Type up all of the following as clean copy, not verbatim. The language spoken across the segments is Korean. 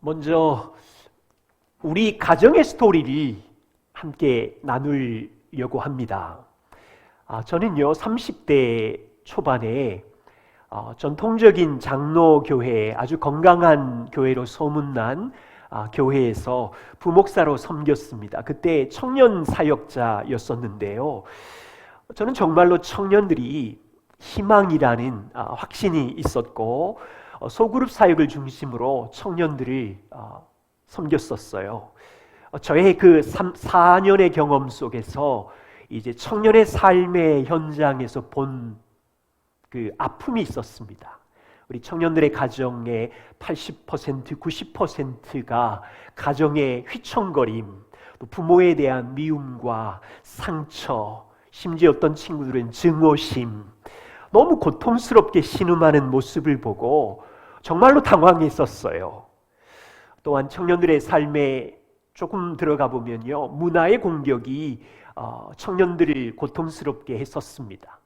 먼저 우리 가정의 스토리를 함께 나누려고 합니다. 저는요 30대 초반에 전통적인 장로교회, 아주 건강한 교회로 소문난 교회에서 부목사로 섬겼습니다. 그때 청년 사역자였었는데요. 저는 정말로 청년들이 희망이라는 확신이 있었고 소그룹 사역을 중심으로 청년들을 섬겼었어요. 저의 그 4년의 경험 속에서 이제 청년의 삶의 현장에서 본 그 아픔이 있었습니다. 우리 청년들의 가정의 80%, 90%가 가정의 휘청거림, 또 부모에 대한 미움과 상처, 심지어 어떤 친구들은 증오심, 너무 고통스럽게 신음하는 모습을 보고 정말로 당황했었어요. 또한 청년들의 삶에 조금 들어가 보면요, 문화의 공격이 청년들을 고통스럽게 했었습니다.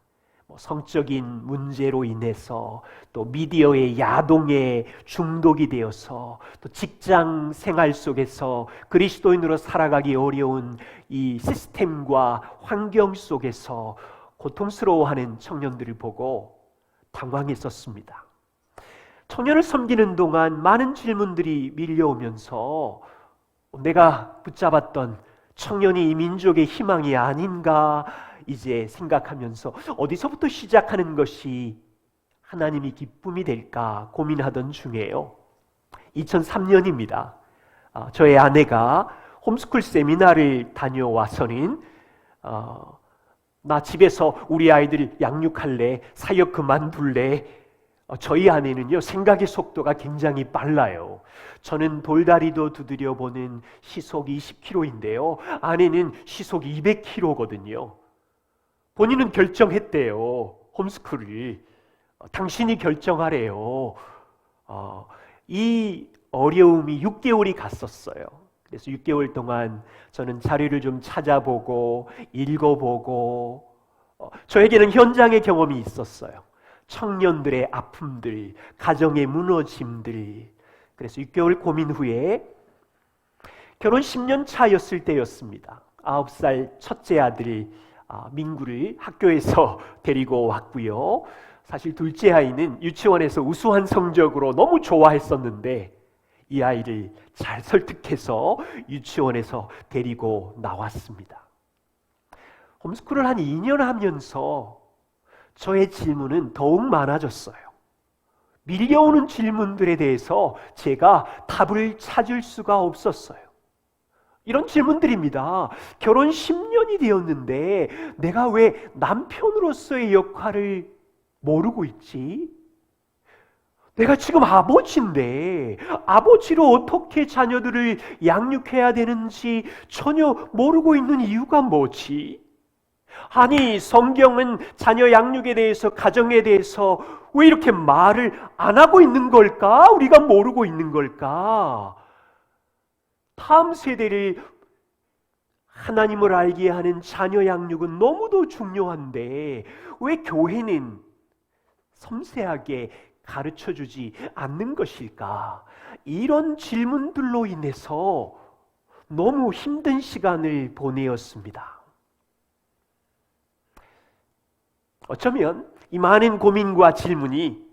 성적인 문제로 인해서, 또 미디어의 야동에 중독이 되어서, 또 직장 생활 속에서 그리스도인으로 살아가기 어려운 이 시스템과 환경 속에서 고통스러워하는 청년들을 보고 당황했었습니다. 청년을 섬기는 동안 많은 질문들이 밀려오면서 내가 붙잡았던 청년이 이 민족의 희망이 아닌가 이제 생각하면서 어디서부터 시작하는 것이 하나님이 기쁨이 될까 고민하던 중에요. 2003년입니다. 저의 아내가 홈스쿨 세미나를 다녀와서는 나 집에서 우리 아이들 양육할래? 사역 그만둘래? 저희 아내는요 생각의 속도가 굉장히 빨라요. 저는 돌다리도 두드려보는 시속 20km인데요 아내는 시속 200km거든요. 본인은 결정했대요. 홈스쿨을 당신이 결정하래요. 이 어려움이 6개월이 갔었어요. 그래서 6개월 동안 저는 자료를 좀 찾아보고 읽어보고 저에게는 현장의 경험이 있었어요. 청년들의 아픔들, 가정의 무너짐들. 그래서 6개월 고민 후에 결혼 10년 차였을 때였습니다. 9살 첫째 아들 민구를 학교에서 데리고 왔고요. 사실 둘째 아이는 유치원에서 우수한 성적으로 너무 좋아했었는데 이 아이를 잘 설득해서 유치원에서 데리고 나왔습니다. 홈스쿨을 한 2년 하면서 저의 질문은 더욱 많아졌어요. 밀려오는 질문들에 대해서 제가 답을 찾을 수가 없었어요. 이런 질문들입니다. 결혼 10년이 되었는데 내가 왜 남편으로서의 역할을 모르고 있지? 내가 지금 아버지인데 아버지로 어떻게 자녀들을 양육해야 되는지 전혀 모르고 있는 이유가 뭐지? 아니, 성경은 자녀 양육에 대해서, 가정에 대해서 왜 이렇게 말을 안 하고 있는 걸까? 우리가 모르고 있는 걸까? 다음 세대를 하나님을 알게 하는 자녀 양육은 너무도 중요한데 왜 교회는 섬세하게 가르쳐주지 않는 것일까? 이런 질문들로 인해서 너무 힘든 시간을 보내었습니다. 어쩌면 이 많은 고민과 질문이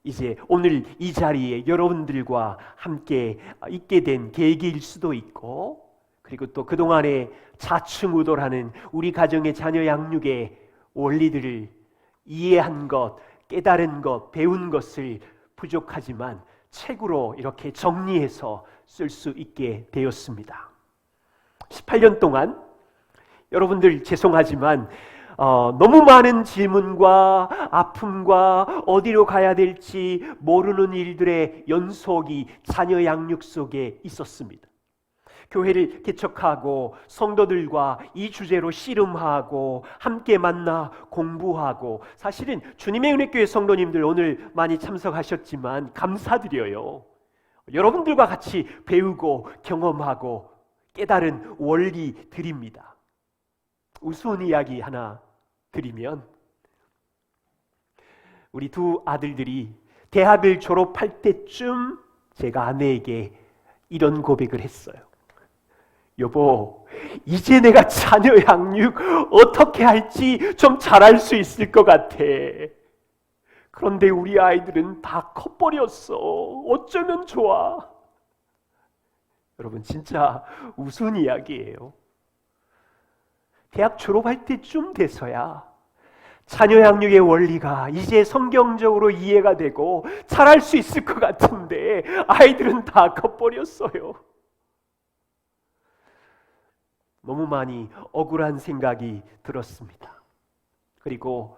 이제 오늘 이 자리에 여러분들과 함께 있게 된 계기일 수도 있고, 그리고 또 그동안에 좌충우돌하는 우리 가정의 자녀 양육의 원리들을 이해한 것, 깨달은 것, 배운 것을 부족하지만 책으로 이렇게 정리해서 쓸 수 있게 되었습니다. 18년 동안 여러분들 죄송하지만 너무 많은 질문과 아픔과 어디로 가야 될지 모르는 일들의 연속이 자녀 양육 속에 있었습니다. 교회를 개척하고 성도들과 이 주제로 씨름하고 함께 만나 공부하고, 사실은 주님의 은혜교회 성도님들 오늘 많이 참석하셨지만 감사드려요. 여러분들과 같이 배우고 경험하고 깨달은 원리들입니다. 우스운 이야기 하나 드리면, 우리 두 아들들이 대학을 졸업할 때쯤 제가 아내에게 이런 고백을 했어요. 여보, 이제 내가 자녀 양육 어떻게 할지 좀 잘할 수 있을 것 같아. 그런데 우리 아이들은 다 커버렸어. 어쩌면 좋아. 여러분, 진짜 우스운 이야기예요. 대학 졸업할 때쯤 돼서야 자녀 양육의 원리가 이제 성경적으로 이해가 되고 잘할 수 있을 것 같은데 아이들은 다 커버렸어요. 너무 많이 억울한 생각이 들었습니다. 그리고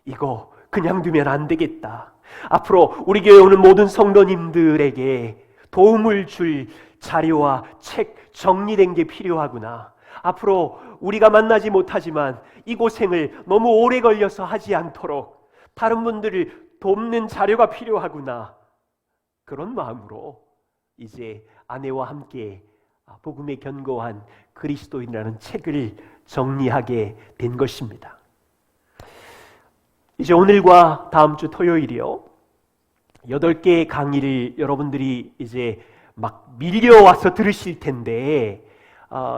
이거 그냥 두면 안 되겠다. 앞으로 우리 교회 오는 모든 성도님들에게 도움을 줄 자료와 책 정리된 게 필요하구나. 앞으로 우리가 만나지 못하지만 이 고생을 너무 오래 걸려서 하지 않도록 다른 분들을 돕는 자료가 필요하구나. 그런 마음으로 이제 아내와 함께 복음에 견고한 그리스도인이라는 책을 정리하게 된 것입니다. 이제 오늘과 다음 주 토요일이요. 8개의 강의를 여러분들이 이제 막 밀려와서 들으실 텐데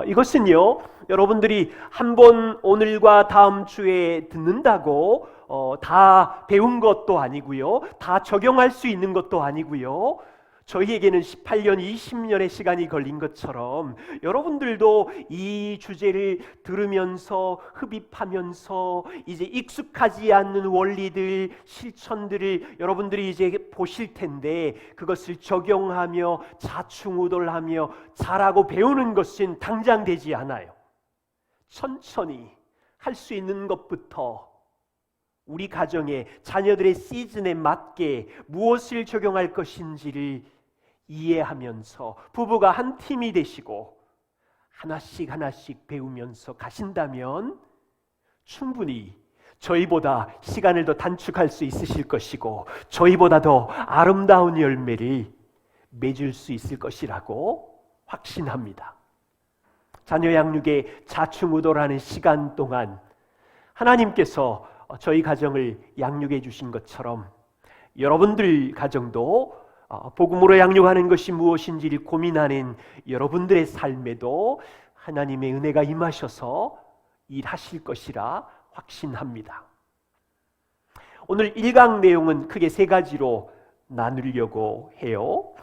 이것은요, 여러분들이 한번 오늘과 다음 주에 듣는다고 다 배운 것도 아니고요, 다 적용할 수 있는 것도 아니고요, 저희에게는 18년, 20년의 시간이 걸린 것처럼 여러분들도 이 주제를 들으면서 흡입하면서 이제 익숙하지 않는 원리들, 실천들을 여러분들이 이제 보실 텐데 그것을 적용하며 자충우돌하며 잘하고 배우는 것은 당장 되지 않아요. 천천히 할 수 있는 것부터 우리 가정의 자녀들의 시즌에 맞게 무엇을 적용할 것인지를 이해하면서 부부가 한 팀이 되시고 하나씩 배우면서 가신다면 충분히 저희보다 시간을 더 단축할 수 있으실 것이고 저희보다 더 아름다운 열매를 맺을 수 있을 것이라고 확신합니다. 자녀 양육의 자충우돌하는 시간 동안 하나님께서 저희 가정을 양육해 주신 것처럼 여러분들 가정도 복음으로 양육하는 것이 무엇인지를 고민하는 여러분들의 삶에도 하나님의 은혜가 임하셔서 일하실 것이라 확신합니다. 오늘 1강 내용은 크게 3가지로 나누려고 해요.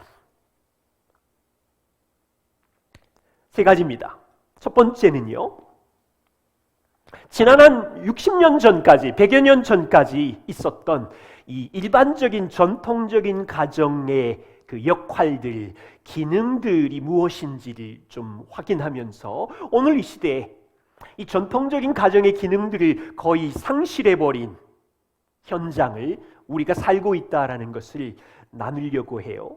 3가지입니다. 첫 번째는요, 지난 한 60년 전까지, 100여 년 전까지 있었던 이 일반적인 전통적인 가정의 그 역할들, 기능들이 무엇인지를 좀 확인하면서 오늘 이 시대에 이 전통적인 가정의 기능들을 거의 상실해버린 현장을 우리가 살고 있다라는 것을 나누려고 해요.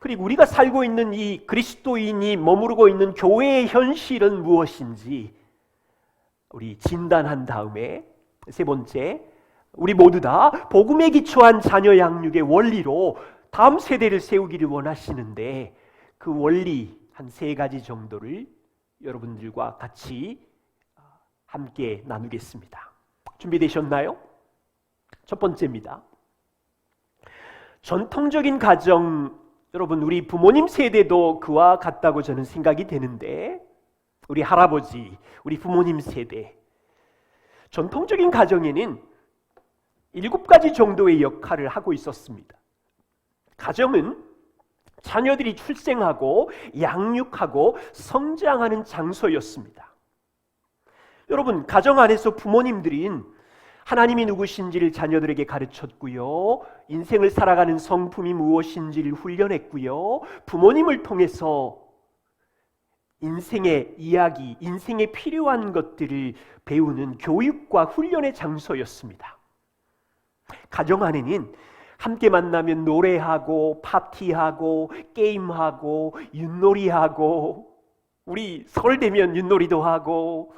그리고 우리가 살고 있는 이 그리스도인이 머무르고 있는 교회의 현실은 무엇인지 우리 진단한 다음에, 3번째, 우리 모두 다 복음에 기초한 자녀 양육의 원리로 다음 세대를 세우기를 원하시는데 그 원리 한 3가지 정도를 여러분들과 같이 함께 나누겠습니다. 준비되셨나요? 첫 번째입니다. 전통적인 가정, 여러분 우리 부모님 세대도 그와 같다고 저는 생각이 되는데 우리 할아버지, 우리 부모님 세대, 전통적인 가정에는 7가지 정도의 역할을 하고 있었습니다. 가정은 자녀들이 출생하고 양육하고 성장하는 장소였습니다. 여러분, 가정 안에서 부모님들은 하나님이 누구신지를 자녀들에게 가르쳤고요, 인생을 살아가는 성품이 무엇인지를 훈련했고요, 부모님을 통해서 인생의 이야기, 인생에 필요한 것들을 배우는 교육과 훈련의 장소였습니다. 가정 안에는 함께 만나면 노래하고 파티하고 게임하고 윷놀이하고 우리 설 되면 윷놀이도 하고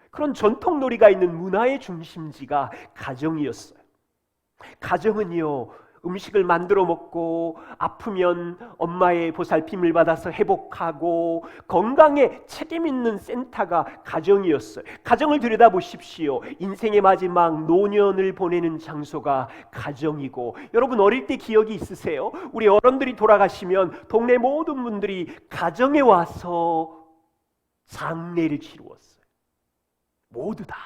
그런 전통놀이가 있는 문화의 중심지가 가정이었어요. 가정은요, 음식을 만들어 먹고 아프면 엄마의 보살핌을 받아서 회복하고 건강에 책임 있는 센터가 가정이었어요. 가정을 들여다보십시오. 인생의 마지막 노년을 보내는 장소가 가정이고, 여러분 어릴 때 기억이 있으세요? 우리 어른들이 돌아가시면 동네 모든 분들이 가정에 와서 장례를 치루었어요. 모두 다.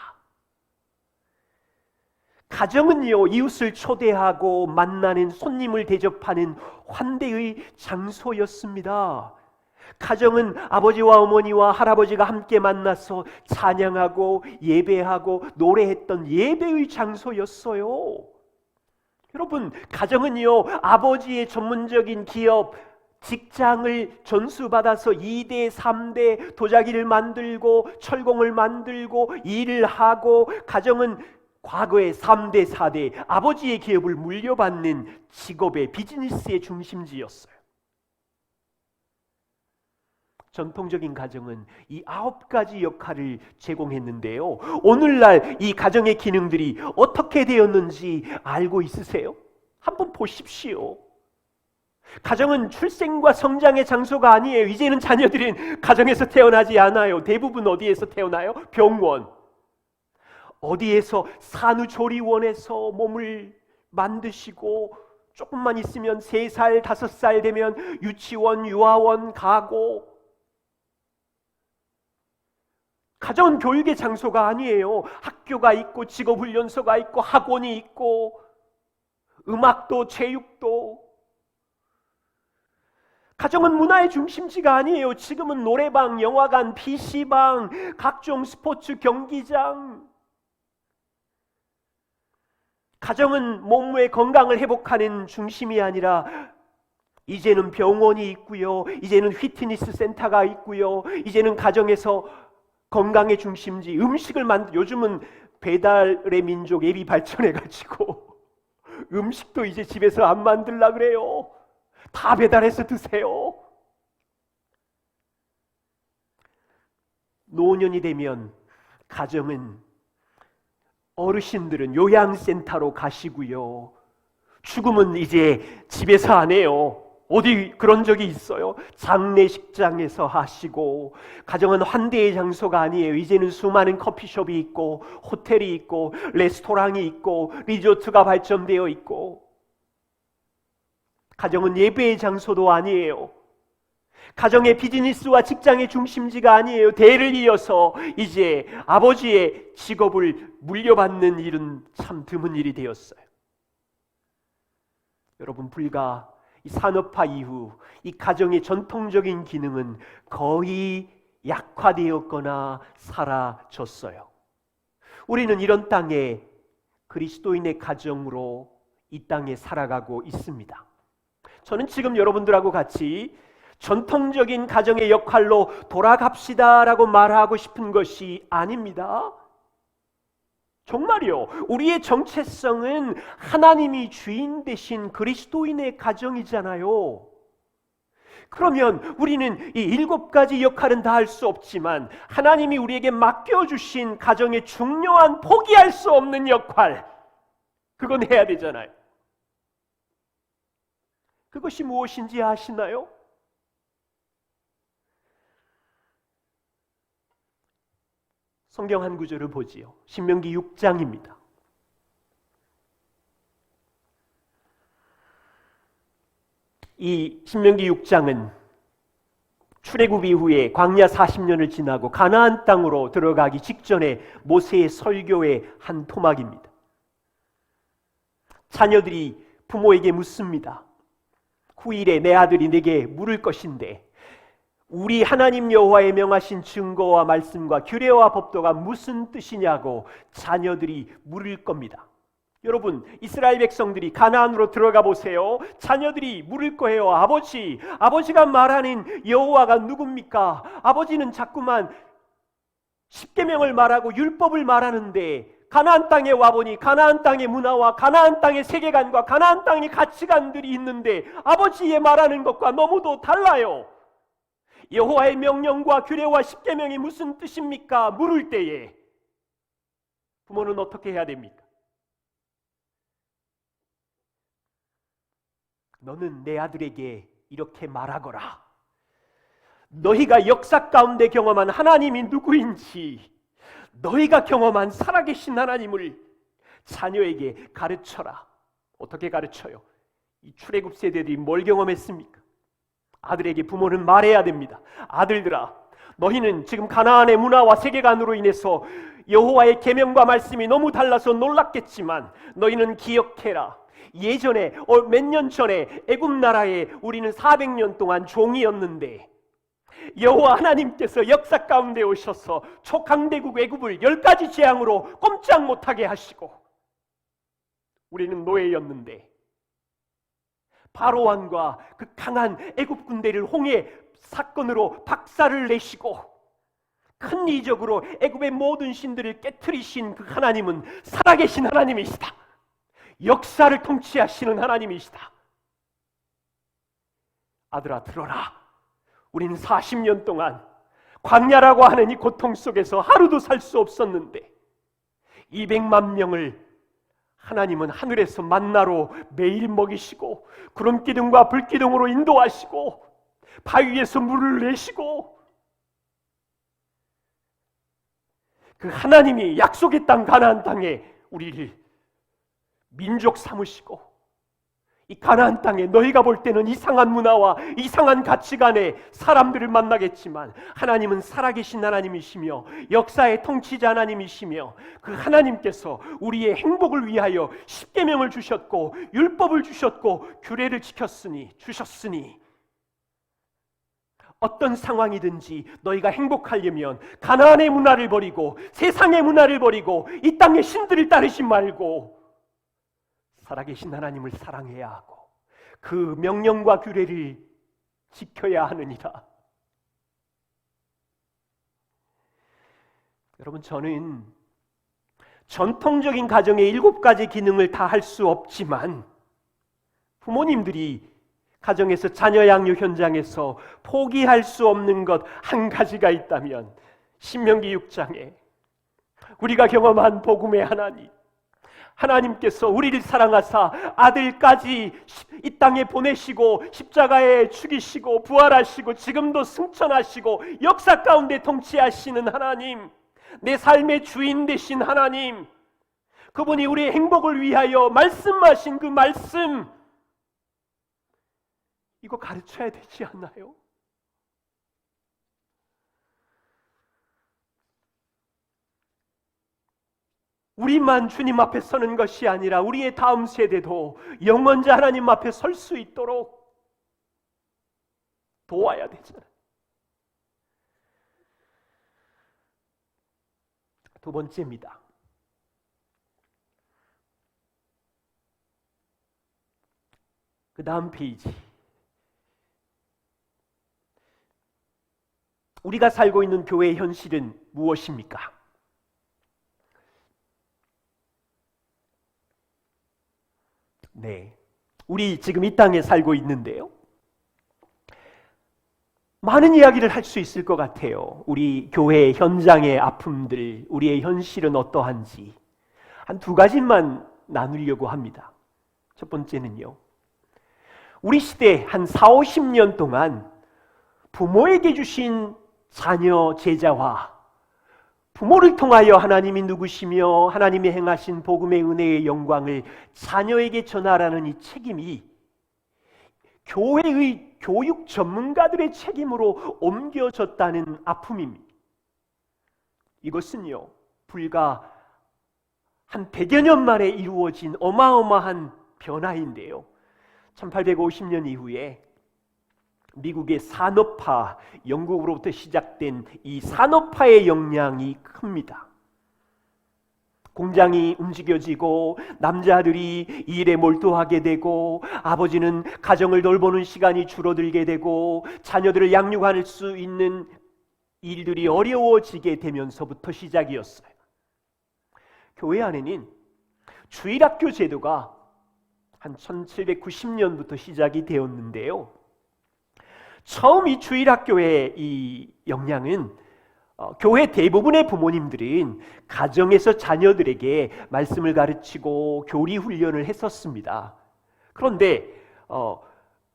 가정은요, 이웃을 초대하고 만나는, 손님을 대접하는 환대의 장소였습니다. 가정은 아버지와 어머니와 할아버지가 함께 만나서 찬양하고 예배하고 노래했던 예배의 장소였어요. 여러분, 가정은요, 아버지의 전문적인 기업, 직장을 전수받아서 2대, 3대 도자기를 만들고 철공을 만들고 일을 하고, 가정은 과거의 3대, 4대 아버지의 기업을 물려받는 직업의 비즈니스의 중심지였어요. 전통적인 가정은 이 9가지 역할을 제공했는데요, 오늘날 이 가정의 기능들이 어떻게 되었는지 알고 있으세요? 한번 보십시오. 가정은 출생과 성장의 장소가 아니에요. 이제는 자녀들은 가정에서 태어나지 않아요. 대부분 어디에서 태어나요? 병원, 어디에서 산후조리원에서 몸을 만드시고, 조금만 있으면 3살, 5살 되면 유치원, 유아원 가고. 가정은 교육의 장소가 아니에요. 학교가 있고 직업훈련소가 있고 학원이 있고 음악도 체육도. 가정은 문화의 중심지가 아니에요. 지금은 노래방, 영화관, PC방, 각종 스포츠 경기장. 가정은 몸의 건강을 회복하는 중심이 아니라 이제는 병원이 있고요, 이제는 피트니스 센터가 있고요, 이제는 가정에서 건강의 중심지, 음식을 요즘은 배달의 민족 앱이 발전해가지고 음식도 이제 집에서 안 만들라 그래요. 다 배달해서 드세요. 노년이 되면 가정은, 어르신들은 요양센터로 가시고요, 죽음은 이제 집에서 안 해요. 어디 그런 적이 있어요? 장례식장에서 하시고, 가정은 환대의 장소가 아니에요. 이제는 수많은 커피숍이 있고 호텔이 있고 레스토랑이 있고 리조트가 발전되어 있고. 가정은 예배의 장소도 아니에요. 가정의 비즈니스와 직장의 중심지가 아니에요. 대를 이어서 이제 아버지의 직업을 물려받는 일은 참 드문 일이 되었어요. 여러분, 불과 이 산업화 이후 이 가정의 전통적인 기능은 거의 약화되었거나 사라졌어요. 우리는 이런 땅에 그리스도인의 가정으로 이 땅에 살아가고 있습니다. 저는 지금 여러분들하고 같이 전통적인 가정의 역할로 돌아갑시다라고 말하고 싶은 것이 아닙니다. 정말요, 우리의 정체성은 하나님이 주인 되신 그리스도인의 가정이잖아요. 그러면 우리는 이 7가지 역할은 다 할 수 없지만 하나님이 우리에게 맡겨주신 가정의 중요한, 포기할 수 없는 역할, 그건 해야 되잖아요. 그것이 무엇인지 아시나요? 성경 한 구절을 보지요. 신명기 6장입니다. 이 신명기 6장은 출애굽 이후에 광야 40년을 지나고 가나안 땅으로 들어가기 직전에 모세의 설교의 한 토막입니다. 자녀들이 부모에게 묻습니다. 후일에 내 아들이 내게 물을 것인데 우리 하나님 여호와의 명하신 증거와 말씀과 규례와 법도가 무슨 뜻이냐고 자녀들이 물을 겁니다. 여러분, 이스라엘 백성들이 가나안으로 들어가 보세요. 자녀들이 물을 거예요. 아버지가 말하는 여호와가 누굽니까? 아버지는 자꾸만 십계명을 말하고 율법을 말하는데 가나안 땅에 와보니 가나안 땅의 문화와 가나안 땅의 세계관과 가나안 땅의 가치관들이 있는데 아버지의 말하는 것과 너무도 달라요. 여호와의 명령과 규례와 십계명이 무슨 뜻입니까? 물을 때에 부모는 어떻게 해야 됩니까? 너는 내 아들에게 이렇게 말하거라. 너희가 역사 가운데 경험한 하나님이 누구인지, 너희가 경험한 살아계신 하나님을 자녀에게 가르쳐라. 어떻게 가르쳐요? 이 출애굽 세대들이 뭘 경험했습니까? 아들에게 부모는 말해야 됩니다. 아들들아, 너희는 지금 가나안의 문화와 세계관으로 인해서 여호와의 계명과 말씀이 너무 달라서 놀랐겠지만 너희는 기억해라. 예전에 몇 년 전에 애굽 나라에 우리는 400년 동안 종이었는데 여호와 하나님께서 역사 가운데 오셔서 초강대국 애굽을 10가지 재앙으로 꼼짝 못하게 하시고 우리는 노예였는데 바로 왕과 그 강한 애굽 군대를 홍해 사건으로 박살을 내시고 큰 이적으로 애굽의 모든 신들을 깨트리신 그 하나님은 살아계신 하나님이시다. 역사를 통치하시는 하나님이시다. 아들아, 들어라. 우리는 40년 동안 광야라고 하는 이 고통 속에서 하루도 살 수 없었는데 200만 명을 하나님은 하늘에서 만나로 매일 먹이시고 구름기둥과 불기둥으로 인도하시고 바위에서 물을 내시고 그 하나님이 약속의 땅 가나안 땅에 우리를 민족 삼으시고 이 가나안 땅에 너희가 볼 때는 이상한 문화와 이상한 가치관의 사람들을 만나겠지만 하나님은 살아계신 하나님이시며 역사의 통치자 하나님이시며 그 하나님께서 우리의 행복을 위하여 십계명을 주셨고 율법을 주셨고 규례를 주셨으니 어떤 상황이든지 너희가 행복하려면 가나안의 문화를 버리고 세상의 문화를 버리고 이 땅의 신들을 따르지 말고 살아계신 하나님을 사랑해야 하고 그 명령과 규례를 지켜야 하느니라. 여러분, 저는 전통적인 가정의 7가지 기능을 다 할 수 없지만 부모님들이 가정에서 자녀 양육 현장에서 포기할 수 없는 것 한 가지가 있다면 신명기 6장에 우리가 경험한 복음의 하나님께서 우리를 사랑하사 아들까지 이 땅에 보내시고 십자가에 죽이시고 부활하시고 지금도 승천하시고 역사 가운데 통치하시는 하나님, 내 삶의 주인 되신 하나님, 그분이 우리의 행복을 위하여 말씀하신 그 말씀, 이거 가르쳐야 되지 않나요? 우리만 주님 앞에 서는 것이 아니라 우리의 다음 세대도 영원자 하나님 앞에 설 수 있도록 도와야 되잖아요. 두 번째입니다. 그 다음 페이지. 우리가 살고 있는 교회의 현실은 무엇입니까? 네, 우리 지금 이 땅에 살고 있는데요, 많은 이야기를 할 수 있을 것 같아요. 우리 교회 현장의 아픔들, 우리의 현실은 어떠한지 한 2가지만 나누려고 합니다. 첫 번째는요, 우리 시대 한 40-50년 동안 부모에게 주신 자녀 제자화, 부모를 통하여 하나님이 누구시며 하나님이 행하신 복음의 은혜의 영광을 자녀에게 전하라는 이 책임이 교회의 교육 전문가들의 책임으로 옮겨졌다는 아픔입니다. 이것은요, 불과 한 100여 년 만에 이루어진 어마어마한 변화인데요, 1850년 이후에 미국의 산업화, 영국으로부터 시작된 이 산업화의 영향이 큽니다. 공장이 움직여지고 남자들이 일에 몰두하게 되고 아버지는 가정을 돌보는 시간이 줄어들게 되고 자녀들을 양육할 수 있는 일들이 어려워지게 되면서부터 시작이었어요. 교회 안에는 주일학교 제도가 한 1790년부터 시작이 되었는데요, 처음 이 주일학교의 이 영향은 교회 대부분의 부모님들은 가정에서 자녀들에게 말씀을 가르치고 교리 훈련을 했었습니다. 그런데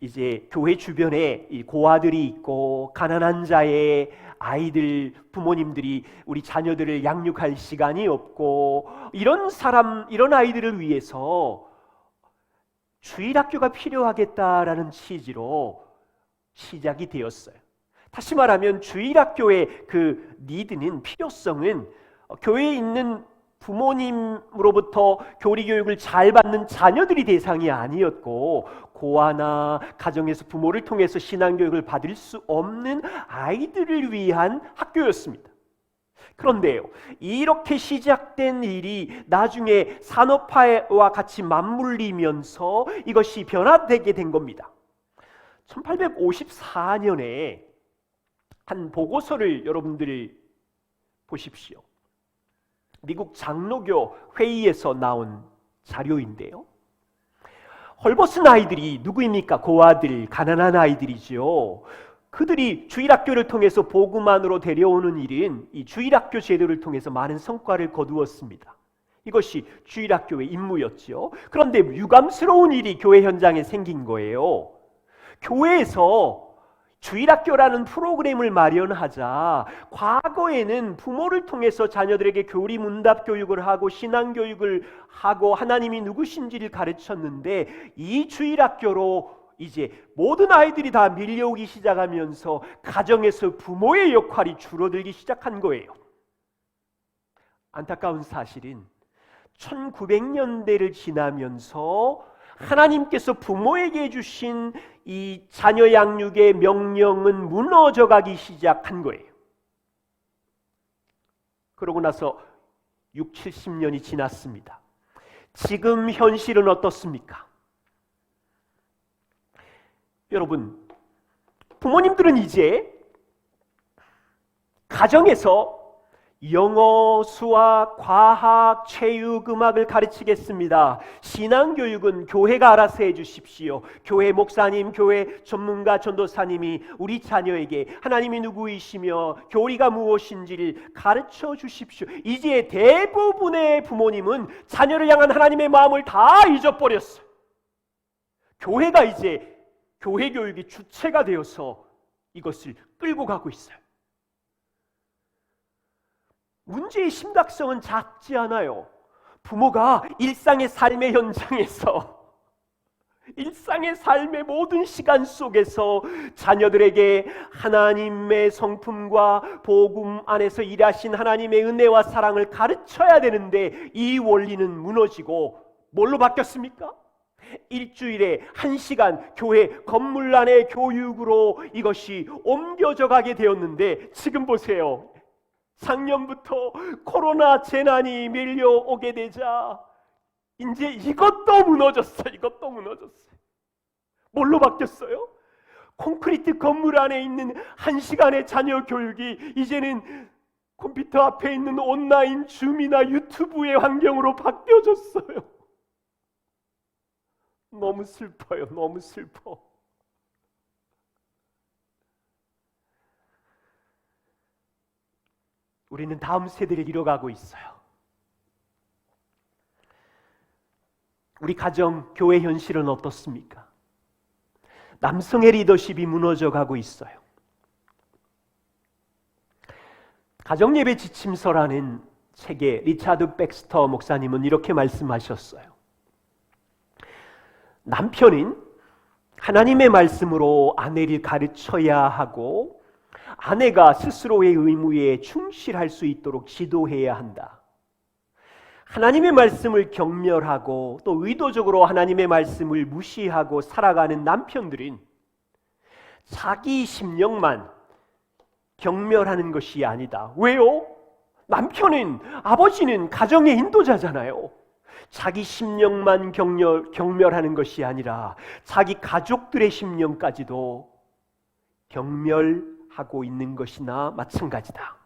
이제 교회 주변에 이 고아들이 있고 가난한 자의 아이들, 부모님들이 우리 자녀들을 양육할 시간이 없고 이런 아이들을 위해서 주일학교가 필요하겠다라는 취지로 시작이 되었어요. 다시 말하면 주일학교의 그 니드는, 필요성은 교회에 있는 부모님으로부터 교리교육을 잘 받는 자녀들이 대상이 아니었고, 고아나 가정에서 부모를 통해서 신앙교육을 받을 수 없는 아이들을 위한 학교였습니다. 그런데요, 이렇게 시작된 일이 나중에 산업화와 같이 맞물리면서 이것이 변화되게 된 겁니다. 1854년에 한 보고서를 여러분들이 보십시오. 미국 장로교 회의에서 나온 자료인데요, 헐벗은 아이들이 누구입니까? 고아들, 가난한 아이들이죠. 그들이 주일학교를 통해서 복음 안으로 데려오는 일은 이 주일학교 제도를 통해서 많은 성과를 거두었습니다. 이것이 주일학교의 임무였죠. 그런데 유감스러운 일이 교회 현장에 생긴 거예요. 교회에서 주일학교라는 프로그램을 마련하자 과거에는 부모를 통해서 자녀들에게 교리 문답 교육을 하고 신앙교육을 하고 하나님이 누구신지를 가르쳤는데, 이 주일학교로 이제 모든 아이들이 다 밀려오기 시작하면서 가정에서 부모의 역할이 줄어들기 시작한 거예요. 안타까운 사실은 1900년대를 지나면서 하나님께서 부모에게 주신 이 자녀 양육의 명령은 무너져 가기 시작한 거예요. 그러고 나서 6, 70년이 지났습니다. 지금 현실은 어떻습니까? 여러분, 부모님들은 이제 가정에서 영어, 수학, 과학, 체육, 음악을 가르치겠습니다. 신앙교육은 교회가 알아서 해주십시오. 교회 목사님, 교회 전문가, 전도사님이 우리 자녀에게 하나님이 누구이시며 교리가 무엇인지를 가르쳐 주십시오. 이제 대부분의 부모님은 자녀를 향한 하나님의 마음을 다 잊어버렸어요. 교회가 이제 교회 교육의 주체가 되어서 이것을 끌고 가고 있어요. 문제의 심각성은 작지 않아요. 부모가 일상의 삶의 현장에서, 일상의 삶의 모든 시간 속에서 자녀들에게 하나님의 성품과 복음 안에서 일하신 하나님의 은혜와 사랑을 가르쳐야 되는데, 이 원리는 무너지고 뭘로 바뀌었습니까? 일주일에 1시간 교회 건물 안의 교육으로 이것이 옮겨져 가게 되었는데, 지금 보세요. 작년부터 코로나 재난이 밀려오게 되자 이제 이것도 무너졌어요. 이것도 무너졌어요. 뭘로 바뀌었어요? 콘크리트 건물 안에 있는 1시간의 자녀 교육이 이제는 컴퓨터 앞에 있는 온라인 줌이나 유튜브의 환경으로 바뀌어졌어요. 너무 슬퍼요. 너무 슬퍼. 우리는 다음 세대를 잃어가고 있어요. 우리 가정, 교회 현실은 어떻습니까? 남성의 리더십이 무너져 가고 있어요. 가정예배 지침서라는 책에 리차드 백스터 목사님은 이렇게 말씀하셨어요. 남편은 하나님의 말씀으로 아내를 가르쳐야 하고, 아내가 스스로의 의무에 충실할 수 있도록 지도해야 한다. 하나님의 말씀을 경멸하고 또 의도적으로 하나님의 말씀을 무시하고 살아가는 남편들은 자기 심령만 경멸하는 것이 아니다. 왜요? 남편은, 아버지는 가정의 인도자잖아요. 자기 심령만 경멸하는 것이 아니라 자기 가족들의 심령까지도 경멸하고 있는 것이나 마찬가지다.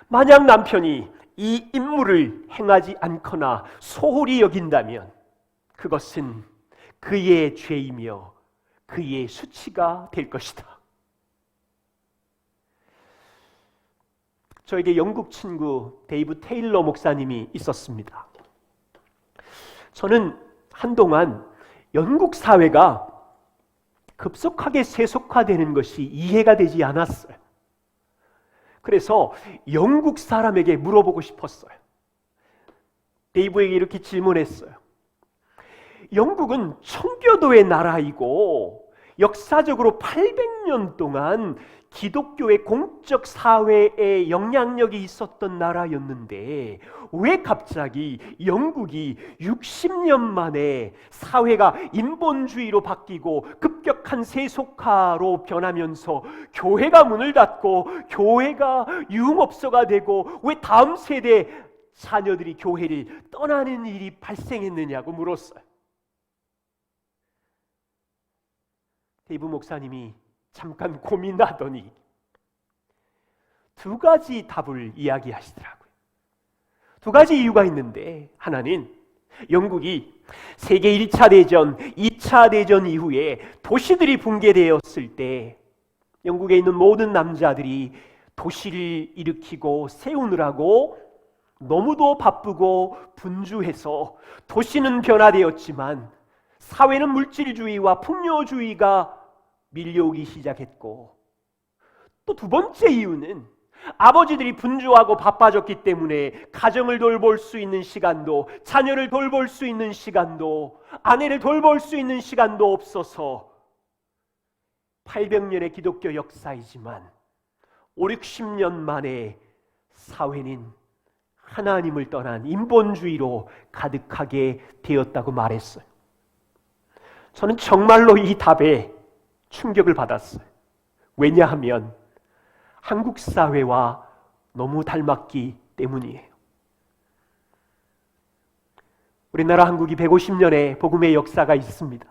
만약 남편이 이 임무를 행하지 않거나 소홀히 여긴다면 그것은 그의 죄이며 그의 수치가 될 것이다. 저에게 영국 친구 데이브 테일러 목사님이 있었습니다. 저는 한동안 영국 사회가 급속하게 세속화되는 것이 이해가 되지 않았어요. 그래서 영국 사람에게 물어보고 싶었어요. 데이브에게 이렇게 질문했어요. 영국은 청교도의 나라이고 역사적으로 800년 동안 기독교의 공적 사회에 영향력이 있었던 나라였는데 왜 갑자기 영국이 60년 만에 사회가 인본주의로 바뀌고 급격한 세속화로 변하면서 교회가 문을 닫고 교회가 유흥업소가 되고 왜 다음 세대 자녀들이 교회를 떠나는 일이 발생했느냐고 물었어요. 데이브 목사님이 잠깐 고민하더니 두 가지 답을 이야기하시더라고요. 두 가지 이유가 있는데, 하나는 영국이 세계 1차 대전, 2차 대전 이후에 도시들이 붕괴되었을 때 영국에 있는 모든 남자들이 도시를 일으키고 세우느라고 너무도 바쁘고 분주해서 도시는 변화되었지만 사회는 물질주의와 풍요주의가 밀려오기 시작했고, 또 두 번째 이유는 아버지들이 분주하고 바빠졌기 때문에 가정을 돌볼 수 있는 시간도, 자녀를 돌볼 수 있는 시간도, 아내를 돌볼 수 있는 시간도 없어서 800년의 기독교 역사이지만 5, 60년 만에 사회는 하나님을 떠난 인본주의로 가득하게 되었다고 말했어요. 저는 정말로 이 답에 충격을 받았어요. 왜냐하면 한국 사회와 너무 닮았기 때문이에요. 우리나라 한국이 150년의 복음의 역사가 있습니다.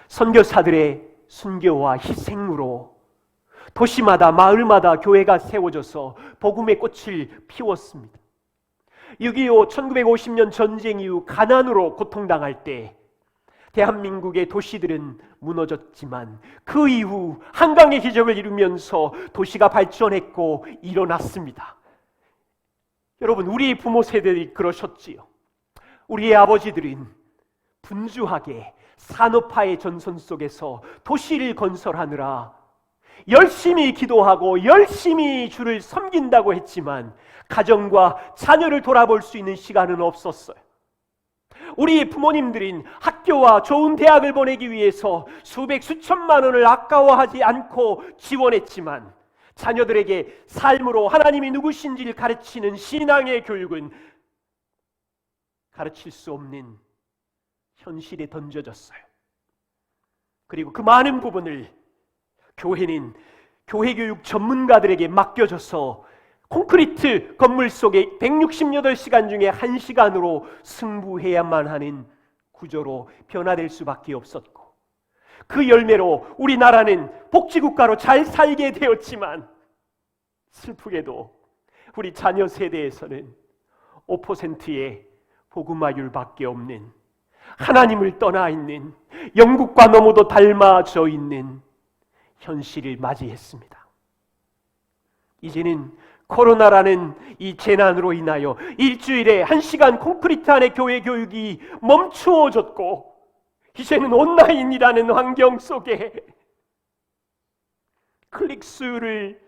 선교사들의 순교와 희생으로 도시마다 마을마다 교회가 세워져서 복음의 꽃을 피웠습니다. 6.25 1950년 전쟁 이후 가난으로 고통당할 때 대한민국의 도시들은 무너졌지만 그 이후 한강의 기적을 이루면서 도시가 발전했고 일어났습니다. 여러분, 우리 부모 세대들이 그러셨지요. 우리의 아버지들은 분주하게 산업화의 전선 속에서 도시를 건설하느라 열심히 기도하고 열심히 주를 섬긴다고 했지만 가정과 자녀를 돌아볼 수 있는 시간은 없었어요. 우리 부모님들은 학교와 좋은 대학을 보내기 위해서 수백 수천만 원을 아까워하지 않고 지원했지만 자녀들에게 삶으로 하나님이 누구신지를 가르치는 신앙의 교육은 가르칠 수 없는 현실에 던져졌어요. 그리고 그 많은 부분을 교회는 교회교육 전문가들에게 맡겨져서 콘크리트 건물 속에 168시간 중에 1시간으로 승부해야만 하는 구조로 변화될 수밖에 없었고, 그 열매로 우리나라는 복지국가로 잘 살게 되었지만 슬프게도 우리 자녀 세대에서는 5%의 복음화율밖에 없는, 하나님을 떠나 있는, 영국과 너무도 닮아져 있는 현실을 맞이했습니다. 이제는 코로나라는 이 재난으로 인하여 일주일에 1시간 콘크리트 안의 교회 교육이 멈추어졌고, 이제는 온라인이라는 환경 속에 클릭수를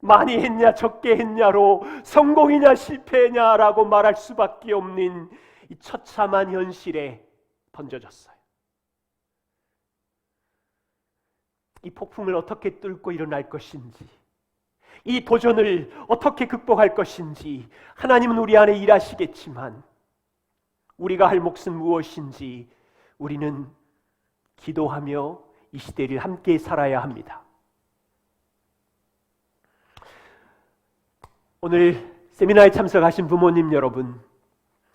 많이 했냐 적게 했냐로 성공이냐 실패냐라고 말할 수밖에 없는 이 처참한 현실에 던져졌어요. 이 폭풍을 어떻게 뚫고 일어날 것인지, 이 도전을 어떻게 극복할 것인지 하나님은 우리 안에 일하시겠지만 우리가 할 몫은 무엇인지 우리는 기도하며 이 시대를 함께 살아야 합니다. 오늘 세미나에 참석하신 부모님 여러분,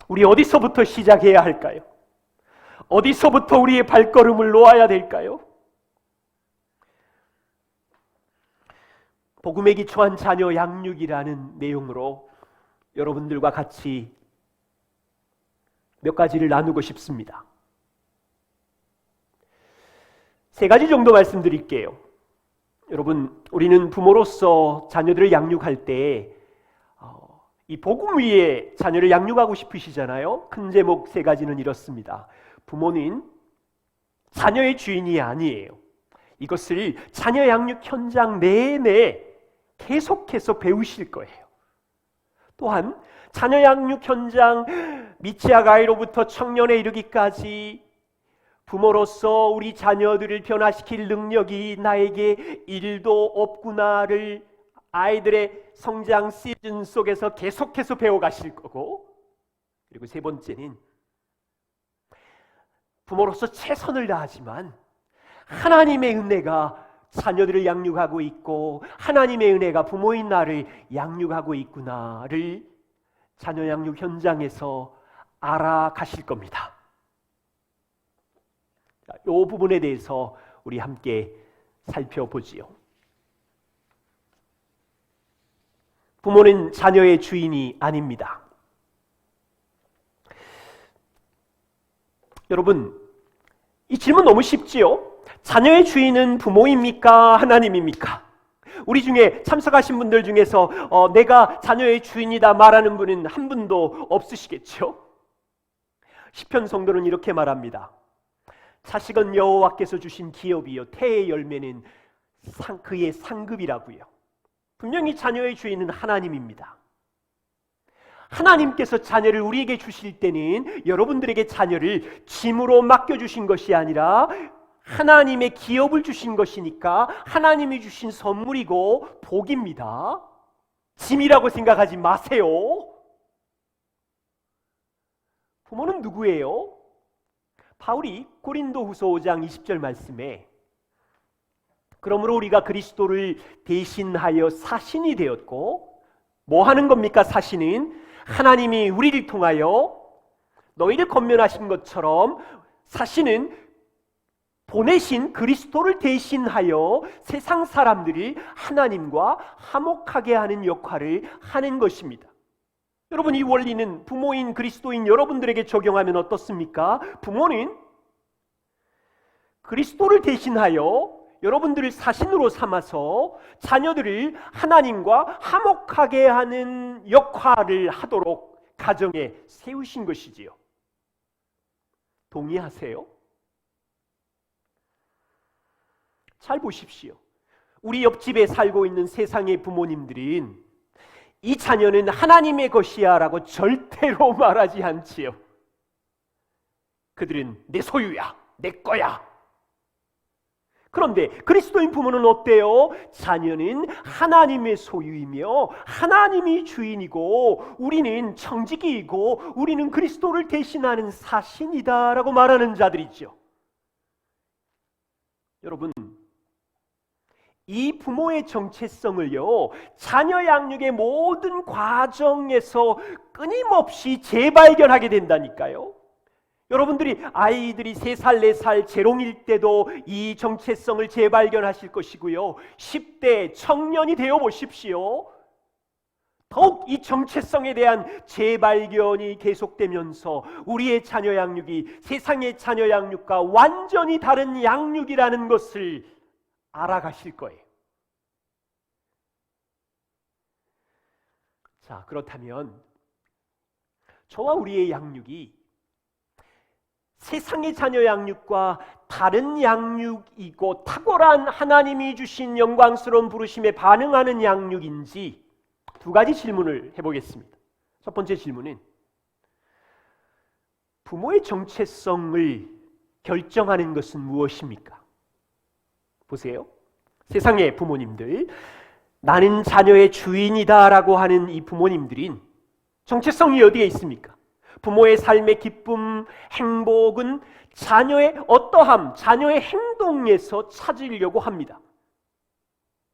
우리 어디서부터 시작해야 할까요? 어디서부터 우리의 발걸음을 놓아야 될까요? 복음에 기초한 자녀 양육이라는 내용으로 여러분들과 같이 몇 가지를 나누고 싶습니다. 세 가지 정도 말씀드릴게요. 여러분, 우리는 부모로서 자녀들을 양육할 때 이 복음 위에 자녀를 양육하고 싶으시잖아요. 큰 제목 세 가지는 이렇습니다. 부모는 자녀의 주인이 아니에요. 이것을 자녀 양육 현장 내내 계속해서 배우실 거예요. 또한 자녀 양육 현장 미취학 아이로부터 청년에 이르기까지 부모로서 우리 자녀들을 변화시킬 능력이 나에게 1도 없구나를 아이들의 성장 시즌 속에서 계속해서 배워가실 거고, 그리고 세 번째는 부모로서 최선을 다하지만 하나님의 은혜가 자녀들을 양육하고 있고 하나님의 은혜가 부모인 나를 양육하고 있구나를 자녀 양육 현장에서 알아가실 겁니다. 이 부분에 대해서 우리 함께 살펴보지요. 부모는 자녀의 주인이 아닙니다. 여러분, 이 질문 너무 쉽지요? 자녀의 주인은 부모입니까? 하나님입니까? 우리 중에 참석하신 분들 중에서 내가 자녀의 주인이다 말하는 분은 한 분도 없으시겠죠? 시편 성도는 이렇게 말합니다. 자식은 여호와께서 주신 기업이요 태의 열매는 그의 상급이라고요. 분명히 자녀의 주인은 하나님입니다. 하나님께서 자녀를 우리에게 주실 때는 여러분들에게 자녀를 짐으로 맡겨주신 것이 아니라 하나님의 기업을 주신 것이니까 하나님이 주신 선물이고 복입니다. 짐이라고 생각하지 마세요. 부모는 누구예요? 바울이 고린도후서 5장 20절 말씀에 그러므로 우리가 그리스도를 대신하여 사신이 되었고, 뭐 하는 겁니까? 사신은 하나님이 우리를 통하여 너희를 권면하신 것처럼 사신은 보내신 그리스도를 대신하여 세상 사람들이 하나님과 화목하게 하는 역할을 하는 것입니다. 여러분, 이 원리는 부모인 그리스도인 여러분들에게 적용하면 어떻습니까? 부모는 그리스도를 대신하여 여러분들을 사신으로 삼아서 자녀들을 하나님과 화목하게 하는 역할을 하도록 가정에 세우신 것이지요. 동의하세요? 잘 보십시오. 우리 옆집에 살고 있는 세상의 부모님들은 이 자녀는 하나님의 것이야 라고 절대로 말하지 않지요. 그들은 내 소유야, 내 거야. 그런데 그리스도인 부모는 어때요? 자녀는 하나님의 소유이며 하나님이 주인이고 우리는 청지기이고 우리는 그리스도를 대신하는 사신이다 라고 말하는 자들이죠. 여러분, 이 부모의 정체성을요, 자녀 양육의 모든 과정에서 끊임없이 재발견하게 된다니까요. 여러분들이 아이들이 3살, 4살 재롱일 때도 이 정체성을 재발견하실 것이고요. 10대 청년이 되어 보십시오. 더욱 이 정체성에 대한 재발견이 계속되면서 우리의 자녀 양육이 세상의 자녀 양육과 완전히 다른 양육이라는 것을 알아가실 거예요. 자, 그렇다면 저와 우리의 양육이 세상의 자녀 양육과 다른 양육이고 탁월한 하나님이 주신 영광스러운 부르심에 반응하는 양육인지 두 가지 질문을 해보겠습니다. 첫 번째 질문은 부모의 정체성을 결정하는 것은 무엇입니까? 보세요. 세상의 부모님들, 나는 자녀의 주인이다 라고 하는 이 부모님들인 정체성이 어디에 있습니까? 부모의 삶의 기쁨, 행복은 자녀의 어떠함, 자녀의 행동에서 찾으려고 합니다.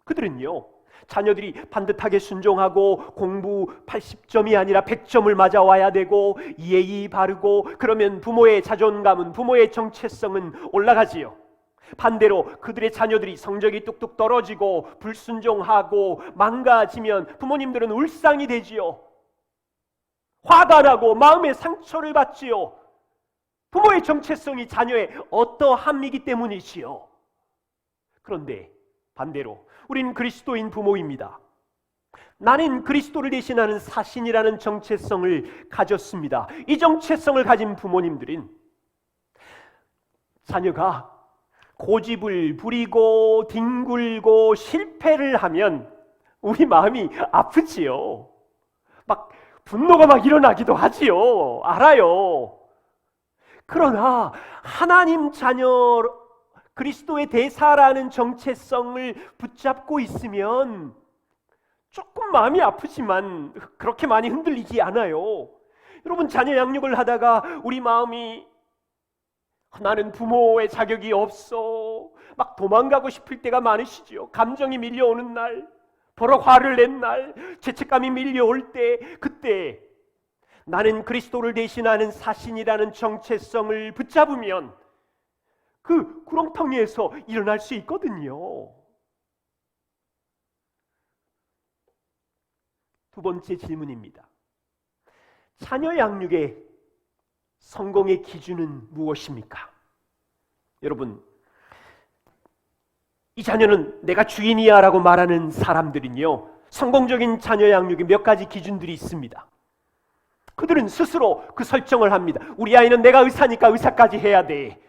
그들은요, 자녀들이 반듯하게 순종하고 공부 80점이 아니라 100점을 맞아와야 되고 예의 바르고 그러면 부모의 자존감은, 부모의 정체성은 올라가지요. 반대로 그들의 자녀들이 성적이 뚝뚝 떨어지고 불순종하고 망가지면 부모님들은 울상이 되지요. 화가 나고 마음의 상처를 받지요. 부모의 정체성이 자녀의 어떠함이기 때문이지요. 그런데 반대로 우리는 그리스도인 부모입니다. 나는 그리스도를 대신하는 사신이라는 정체성을 가졌습니다. 이 정체성을 가진 부모님들은 자녀가 고집을 부리고 뒹굴고 실패를 하면 우리 마음이 아프지요. 막 분노가 막 일어나기도 하지요. 알아요. 그러나 하나님 자녀 그리스도의 대사라는 정체성을 붙잡고 있으면 조금 마음이 아프지만 그렇게 많이 흔들리지 않아요. 여러분, 자녀 양육을 하다가 우리 마음이 나는 부모의 자격이 없어 막 도망가고 싶을 때가 많으시죠. 감정이 밀려오는 날, 버럭 화를 낸 날, 죄책감이 밀려올 때, 그때 나는 그리스도를 대신하는 사신이라는 정체성을 붙잡으면 그 구렁텅이에서 일어날 수 있거든요. 두 번째 질문입니다. 자녀 양육의 성공의 기준은 무엇입니까? 여러분, 이 자녀는 내가 주인이야 라고 말하는 사람들은요, 성공적인 자녀 양육에 몇 가지 기준들이 있습니다. 그들은 스스로 그 설정을 합니다. 우리 아이는 내가 의사니까 의사까지 해야 돼.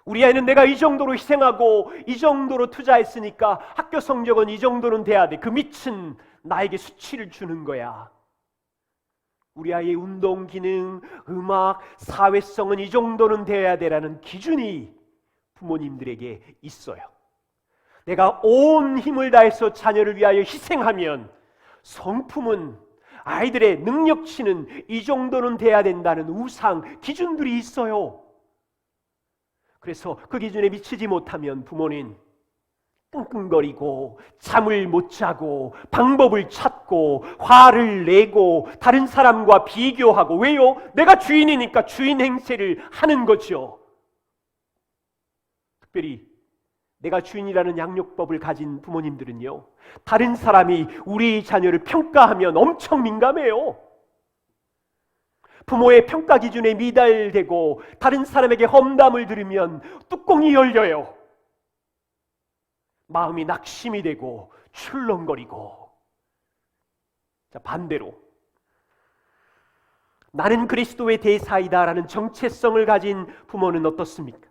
우리 아이는 내가 이 정도로 희생하고 이 정도로 투자했으니까 학교 성적은 이 정도는 돼야 돼. 그 밑은 나에게 수치를 주는 거야. 우리 아이의 운동 기능, 음악, 사회성은 이 정도는 돼야 되라는 기준이 부모님들에게 있어요. 내가 온 힘을 다해서 자녀를 위하여 희생하면 성품은, 아이들의 능력치는 이 정도는 돼야 된다는 우상, 기준들이 있어요. 그래서 그 기준에 미치지 못하면 부모는 끙끙거리고 잠을 못 자고 방법을 찾고 화를 내고 다른 사람과 비교하고, 왜요? 내가 주인이니까 주인 행세를 하는 거죠. 특별히 내가 주인이라는 양육법을 가진 부모님들은요, 다른 사람이 우리 자녀를 평가하면 엄청 민감해요. 부모의 평가 기준에 미달되고 다른 사람에게 험담을 들으면 뚜껑이 열려요. 마음이 낙심이 되고 출렁거리고. 자, 반대로 나는 그리스도의 대사이다라는 정체성을 가진 부모는 어떻습니까?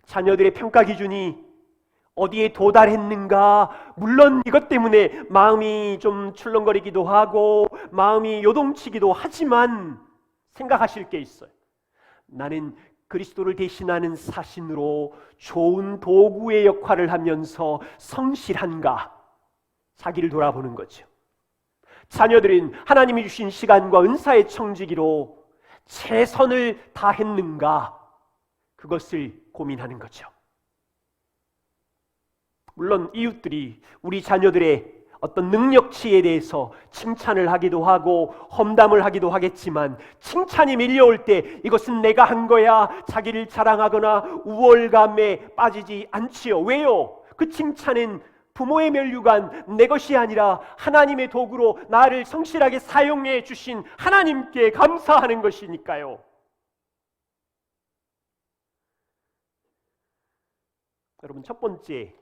자녀들의 평가 기준이 어디에 도달했는가, 물론 이것 때문에 마음이 좀 출렁거리기도 하고 마음이 요동치기도 하지만 생각하실 게 있어요. 나는 그리스도를 대신하는 사신으로 좋은 도구의 역할을 하면서 성실한가, 자기를 돌아보는 거죠. 자녀들은 하나님이 주신 시간과 은사의 청지기로 최선을 다했는가, 그것을 고민하는 거죠. 물론 이웃들이 우리 자녀들의 어떤 능력치에 대해서 칭찬을 하기도 하고 험담을 하기도 하겠지만, 칭찬이 밀려올 때 이것은 내가 한 거야 자기를 자랑하거나 우월감에 빠지지 않지요. 왜요? 그 칭찬은 부모의 면류관 내 것이 아니라 하나님의 도구로 나를 성실하게 사용해 주신 하나님께 감사하는 것이니까요. 여러분, 첫 번째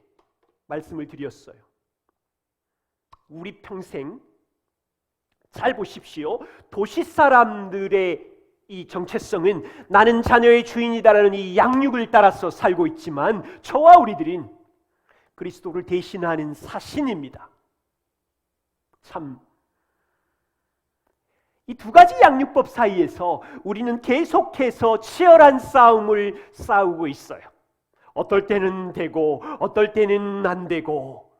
말씀을 드렸어요. 우리 평생 잘 보십시오. 도시 사람들의 이 정체성은 나는 자녀의 주인이다라는 이 양육을 따라서 살고 있지만, 저와 우리들은 그리스도를 대신하는 사신입니다. 참, 이 두 가지 양육법 사이에서 우리는 계속해서 치열한 싸움을 싸우고 있어요. 어떨 때는 되고 어떨 때는 안 되고.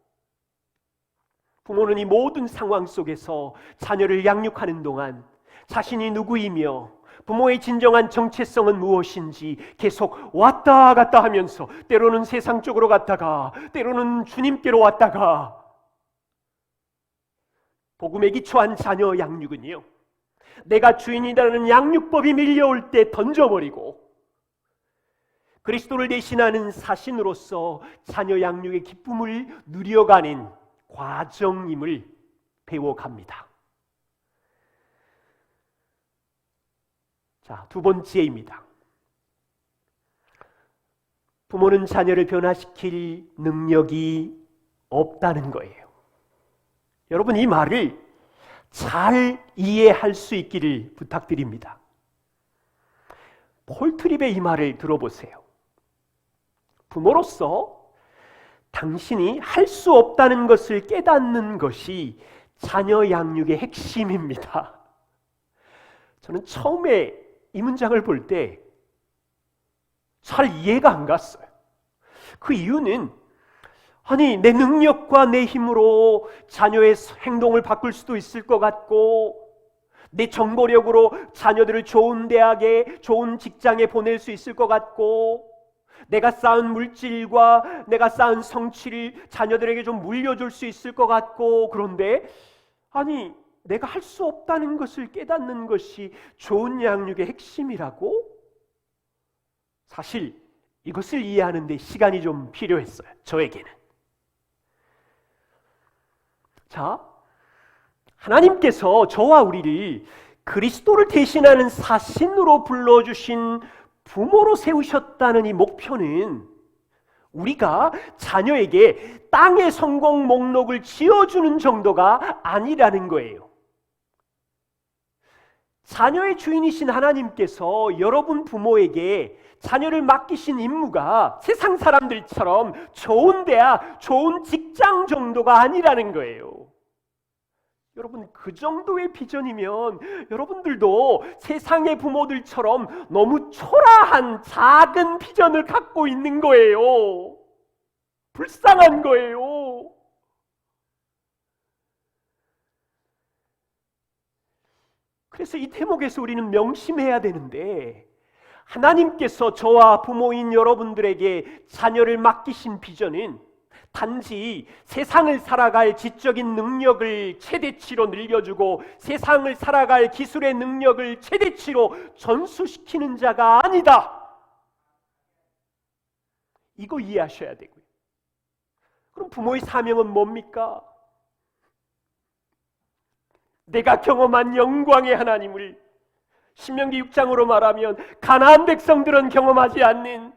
부모는 이 모든 상황 속에서 자녀를 양육하는 동안 자신이 누구이며 부모의 진정한 정체성은 무엇인지 계속 왔다 갔다 하면서, 때로는 세상 쪽으로 갔다가 때로는 주님께로 왔다가. 복음에 기초한 자녀 양육은요, 내가 주인이라는 양육법이 밀려올 때 던져버리고 그리스도를 대신하는 사신으로서 자녀 양육의 기쁨을 누려가는 과정임을 배워갑니다. 자, 두 번째입니다. 부모는 자녀를 변화시킬 능력이 없다는 거예요. 여러분, 이 말을 잘 이해할 수 있기를 부탁드립니다. 폴트립의 이 말을 들어보세요. 부모로서 당신이 할 수 없다는 것을 깨닫는 것이 자녀 양육의 핵심입니다. 저는 처음에 이 문장을 볼 때 잘 이해가 안 갔어요. 그 이유는 아니 내 능력과 내 힘으로 자녀의 행동을 바꿀 수도 있을 것 같고 내 정보력으로 자녀들을 좋은 대학에 좋은 직장에 보낼 수 있을 것 같고 내가 쌓은 물질과 내가 쌓은 성취를 자녀들에게 좀 물려줄 수 있을 것 같고 그런데 아니 내가 할 수 없다는 것을 깨닫는 것이 좋은 양육의 핵심이라고? 사실 이것을 이해하는 데 시간이 좀 필요했어요. 저에게는. 자, 하나님께서 저와 우리를 그리스도를 대신하는 사신으로 불러주신 부모로 세우셨다는 이 목표는 우리가 자녀에게 땅의 성공 목록을 지어주는 정도가 아니라는 거예요. 자녀의 주인이신 하나님께서 여러분 부모에게 자녀를 맡기신 임무가 세상 사람들처럼 좋은 대학, 좋은 직장 정도가 아니라는 거예요. 여러분 그 정도의 비전이면 여러분들도 세상의 부모들처럼 너무 초라한 작은 비전을 갖고 있는 거예요. 불쌍한 거예요. 그래서 이 대목에서 우리는 명심해야 되는데 하나님께서 저와 부모인 여러분들에게 자녀를 맡기신 비전은 단지 세상을 살아갈 지적인 능력을 최대치로 늘려주고 세상을 살아갈 기술의 능력을 최대치로 전수시키는 자가 아니다. 이거 이해하셔야 되고요. 그럼 부모의 사명은 뭡니까? 내가 경험한 영광의 하나님을 신명기 6장으로 말하면 가나안 백성들은 경험하지 않는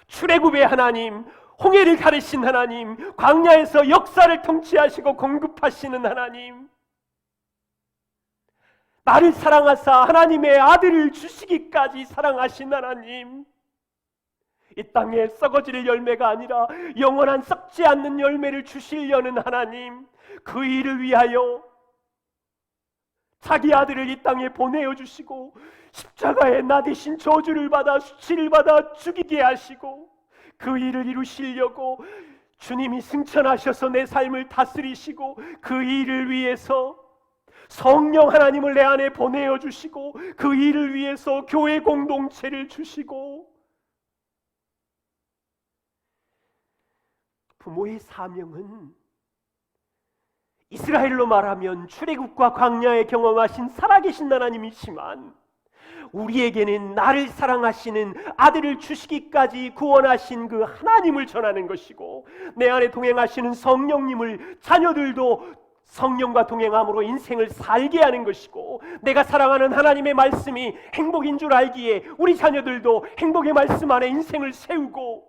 출애굽의 하나님, 홍해를 가르신 하나님, 광야에서 역사를 통치하시고 공급하시는 하나님, 나를 사랑하사 하나님의 아들을 주시기까지 사랑하신 하나님, 이 땅에 썩어질 열매가 아니라 영원한 썩지 않는 열매를 주시려는 하나님, 그 일을 위하여 자기 아들을 이 땅에 보내어 주시고 십자가에 나 대신 저주를 받아 수치를 받아 죽이게 하시고 그 일을 이루시려고 주님이 승천하셔서 내 삶을 다스리시고 그 일을 위해서 성령 하나님을 내 안에 보내어 주시고 그 일을 위해서 교회 공동체를 주시고 부모의 사명은 이스라엘로 말하면 출애굽과 광야에 경험하신 살아계신 하나님이지만 우리에게는 나를 사랑하시는 아들을 주시기까지 구원하신 그 하나님을 전하는 것이고 내 안에 동행하시는 성령님을 자녀들도 성령과 동행함으로 인생을 살게 하는 것이고 내가 사랑하는 하나님의 말씀이 행복인 줄 알기에 우리 자녀들도 행복의 말씀 안에 인생을 세우고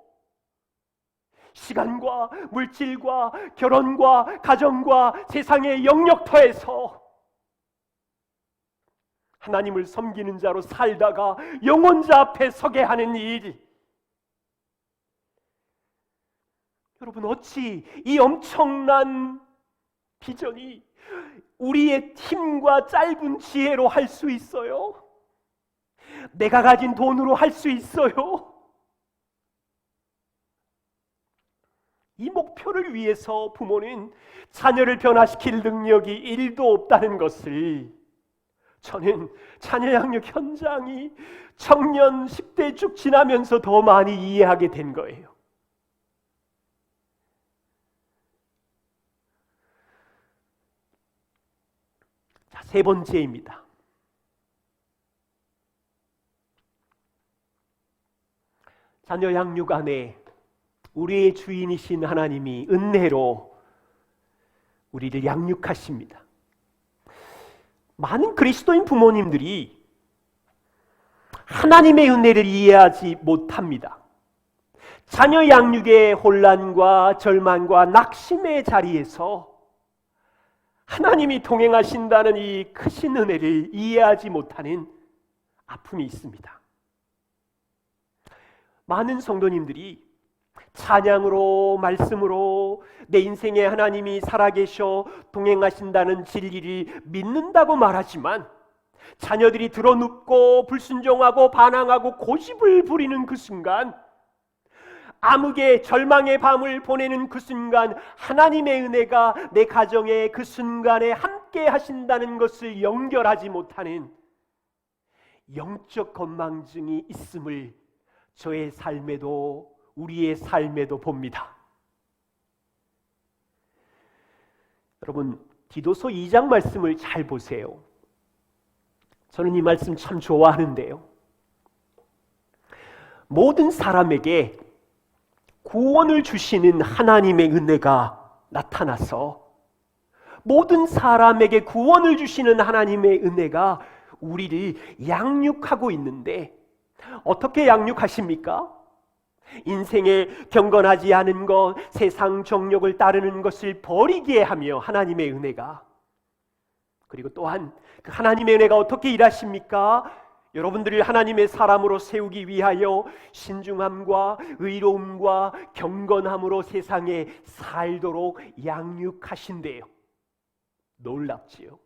시간과 물질과 결혼과 가정과 세상의 영역터에서 하나님을 섬기는 자로 살다가 영혼자 앞에 서게 하는 일. 여러분 어찌 이 엄청난 비전이 우리의 힘과 짧은 지혜로 할 수 있어요? 내가 가진 돈으로 할 수 있어요? 이 목표를 위해서 부모는 자녀를 변화시킬 능력이 1도 없다는 것을 저는 자녀 양육 현장이 청년 10대 쭉 지나면서 더 많이 이해하게 된 거예요. 자, 세 번째입니다. 자녀 양육 안에 우리의 주인이신 하나님이 은혜로 우리를 양육하십니다. 많은 그리스도인 부모님들이 하나님의 은혜를 이해하지 못합니다. 자녀 양육의 혼란과 절망과 낙심의 자리에서 하나님이 동행하신다는 이 크신 은혜를 이해하지 못하는 아픔이 있습니다. 많은 성도님들이 찬양으로 말씀으로 내 인생에 하나님이 살아계셔 동행하신다는 진리를 믿는다고 말하지만 자녀들이 드러눕고 불순종하고 반항하고 고집을 부리는 그 순간, 암흑의 절망의 밤을 보내는 그 순간 하나님의 은혜가 내 가정에 그 순간에 함께 하신다는 것을 연결하지 못하는 영적 건망증이 있음을 저의 삶에도 우리의 삶에도 봅니다. 여러분, 디도서 2장 말씀을 잘 보세요. 저는 이 말씀 참 좋아하는데요. 모든 사람에게 구원을 주시는 하나님의 은혜가 나타나서, 모든 사람에게 구원을 주시는 하나님의 은혜가 우리를 양육하고 있는데, 어떻게 양육하십니까? 인생에 경건하지 않은 것, 세상 정욕을 따르는 것을 버리게 하며 하나님의 은혜가, 그리고 또한 그 하나님의 은혜가 어떻게 일하십니까? 여러분들을 하나님의 사람으로 세우기 위하여 신중함과 의로움과 경건함으로 세상에 살도록 양육하신대요. 놀랍지요?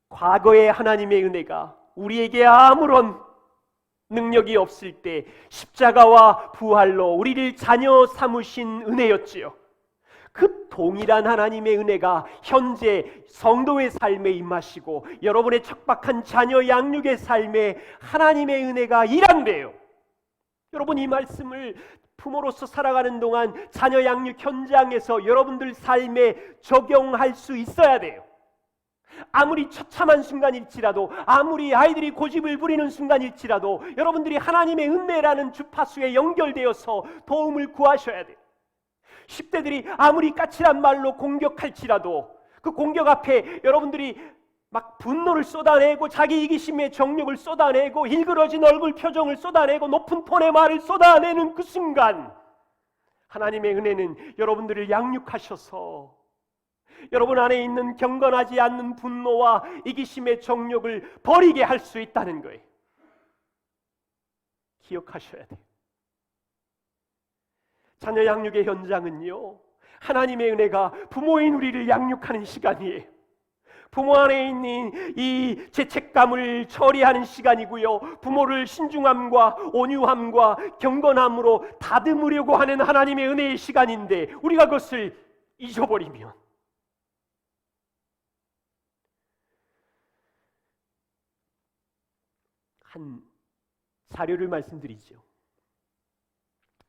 과거의 하나님의 은혜가 우리에게 아무런 능력이 없을 때 십자가와 부활로 우리를 자녀 삼으신 은혜였지요. 그 동일한 하나님의 은혜가 현재 성도의 삶에 임하시고 여러분의 척박한 자녀 양육의 삶에 하나님의 은혜가 일한대요. 여러분, 이 말씀을 부모로서 살아가는 동안 자녀 양육 현장에서 여러분들 삶에 적용할 수 있어야 돼요. 아무리 처참한 순간일지라도, 아무리 아이들이 고집을 부리는 순간일지라도 여러분들이 하나님의 은혜라는 주파수에 연결되어서 도움을 구하셔야 돼요. 10대들이 아무리 까칠한 말로 공격할지라도 그 공격 앞에 여러분들이 막 분노를 쏟아내고 자기 이기심의 정욕을 쏟아내고 일그러진 얼굴 표정을 쏟아내고 높은 톤의 말을 쏟아내는 그 순간 하나님의 은혜는 여러분들을 양육하셔서 여러분 안에 있는 경건하지 않는 분노와 이기심의 정욕을 버리게 할 수 있다는 거예요. 기억하셔야 돼요. 자녀 양육의 현장은요, 하나님의 은혜가 부모인 우리를 양육하는 시간이에요. 부모 안에 있는 이 죄책감을 처리하는 시간이고요, 부모를 신중함과 온유함과 경건함으로 다듬으려고 하는 하나님의 은혜의 시간인데, 우리가 그것을 잊어버리면 한 사료를 말씀드리죠.